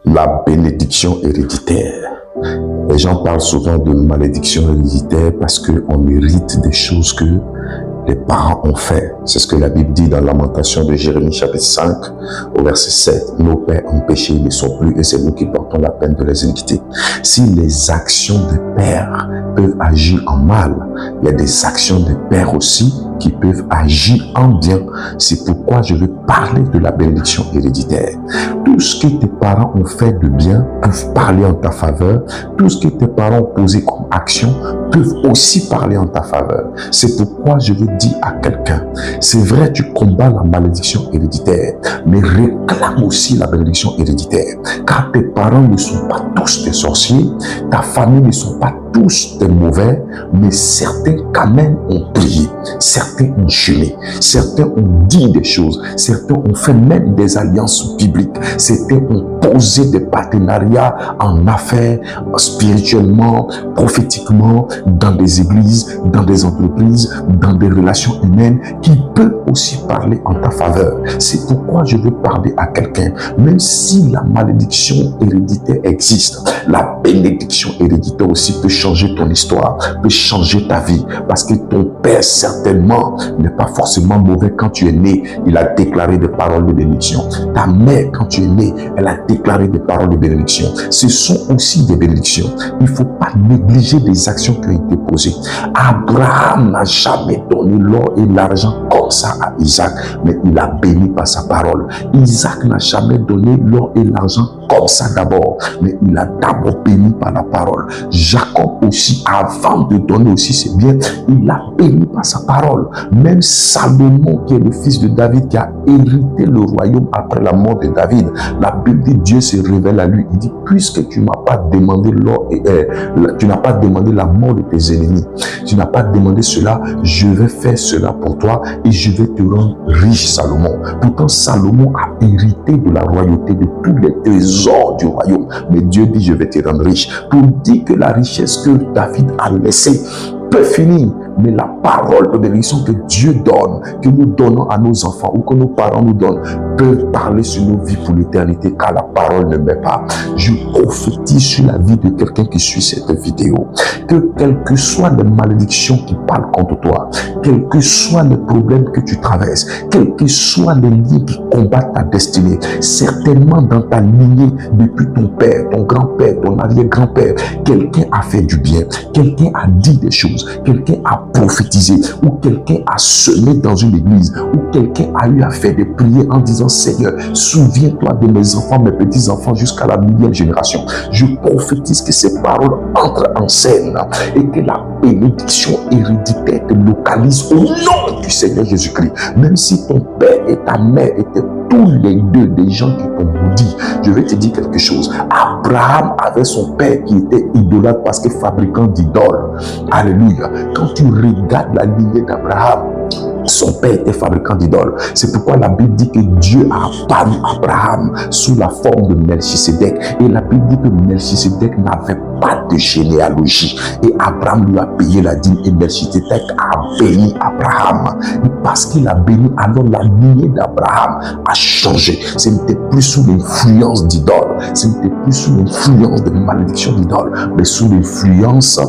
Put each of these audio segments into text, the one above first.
La bénédiction héréditaire. Les gens parlent souvent de malédiction héréditaire parce qu'on hérite des choses que les parents ont fait. C'est ce que la Bible dit dans Lamentation de Jérémie chapitre 5 au verset 7. Nos pères ont péché, ils ne sont plus et c'est nous qui portons la peine de les iniquités. Si les actions des pères peuvent agir en mal, il y a des actions des pères aussi qui peuvent agir en bien. C'est pourquoi je veux parler de la bénédiction héréditaire. Tout ce que tes parents ont fait de bien peuvent parler en ta faveur. Tout ce que tes parents ont posé comme action peuvent aussi parler en ta faveur. C'est pourquoi je veux dire à quelqu'un, c'est vrai, tu combats la malédiction héréditaire, mais réclame aussi la bénédiction héréditaire. Car tes parents ne sont pas tous des sorciers, ta famille ne sont pas tous des mauvais, mais certains quand même ont prié, certains ont jeûné, certains ont dit des choses, certains ont fait même des alliances bibliques, certains ont posé des partenariats en affaires, spirituellement, prophétiquement, dans des églises, dans des entreprises, dans des relations humaines qui peuvent aussi parler en ta faveur. C'est pourquoi je veux parler à quelqu'un, même si la malédiction héréditaire existe, la bénédiction héréditaire aussi peut changer ton histoire, peut changer ta vie, parce que ton père certainement n'est pas forcément mauvais quand tu es né, il a déclaré des paroles de bénédiction. Ta mère quand tu es né, elle a déclaré des paroles de bénédiction. Ce sont aussi des bénédictions. Il ne faut pas négliger des actions qui ont été posées. Abraham n'a jamais donné l'or et l'argent comme ça à Isaac, mais il a béni par sa parole. Isaac n'a jamais donné l'or et l'argent comme ça d'abord, mais il a d'abord béni par la parole. Jacob aussi, avant de donner aussi ses biens, il a béni par sa parole. Même Salomon, qui est le fils de David, qui a hérité le royaume après la mort de David, la Bible dit, Dieu se révèle à lui. Il dit, puisque tu m'as pas demandé l'or et tu n'as pas demandé la mort de tes ennemis, tu n'as pas demandé cela, je vais faire cela pour toi et je vais te rendre riche, Salomon. Pourtant, Salomon a hérité de la royauté, de tous les trésors du royaume. Mais Dieu dit, je vais te rendre riche. Pour dire que la richesse que David a laissée peut finir, mais la parole de bénédiction que Dieu donne, que nous donnons à nos enfants ou que nos parents nous donnent, peut parler sur nos vies pour l'éternité, car la parole ne met pas. Je prophétise sur la vie de quelqu'un qui suit cette vidéo, que quelles que soient les malédictions qui parlent contre toi, quels que soient les problèmes que tu traverses, quels que soient les liens qui combattent ta destinée, certainement dans ta lignée depuis ton père, ton grand-père, ton arrière-grand-père, quelqu'un a fait du bien, quelqu'un a dit des choses, quelqu'un a prophétisé, ou quelqu'un a semé dans une église, ou quelqu'un a eu à faire des prières en disant, Seigneur, souviens-toi de mes enfants, mes petits-enfants jusqu'à la millième génération. Je prophétise que ces paroles entrent en scène et que la bénédiction héréditaire te localise au nom du Seigneur Jésus-Christ. Même si ton père et ta mère étaient tous les deux des gens qui t'ont maudit, je vais te dire quelque chose. Abraham avait son père qui était idolâtre parce que fabricant d'idoles. Alléluia. Quand tu regardes la lignée d'Abraham, son père était fabricant d'idoles. C'est pourquoi la Bible dit que Dieu a apparu à Abraham sous la forme de Melchisédek. Et la Bible dit que Melchisédek n'avait pas de généalogie. Et Abraham lui a payé la dîme et Melchisédek a béni Abraham. Et parce qu'il a béni, alors la lignée d'Abraham a changé. Ce n'était plus sous l'influence d'idoles. Ce n'était plus sous l'influence de malédiction d'idoles, mais sous l'influence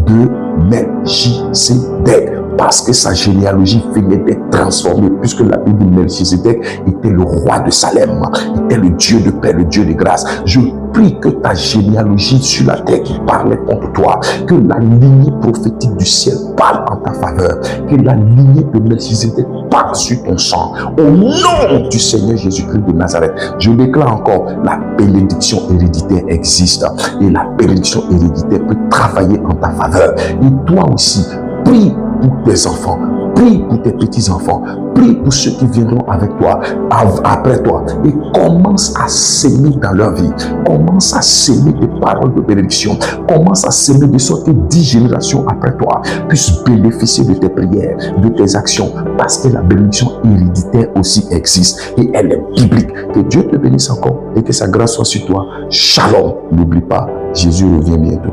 de Melchisédek. Parce que sa généalogie venait d'être transformée, puisque la Bible de Melchisédek était le roi de Salem, était le Dieu de paix, le Dieu de grâce. Je prie que ta généalogie sur la terre qui parlait contre toi, que la lignée prophétique du ciel parle en ta faveur, que la lignée de Melchisédek parle sur ton sang. Au nom du Seigneur Jésus-Christ de Nazareth, je déclare encore, la bénédiction héréditaire existe et la bénédiction héréditaire peut travailler en ta faveur. Et toi aussi, prie pour tes enfants, prie pour tes petits-enfants, prie pour ceux qui viendront avec toi, après toi, et commence à s'aimer dans leur vie, commence à s'aimer des paroles de bénédiction, commence à s'aimer de sorte que 10 générations après toi puissent bénéficier de tes prières, de tes actions, parce que la bénédiction héréditaire aussi existe et elle est biblique. Que Dieu te bénisse encore et que sa grâce soit sur toi. Shalom. N'oublie pas, Jésus revient bientôt.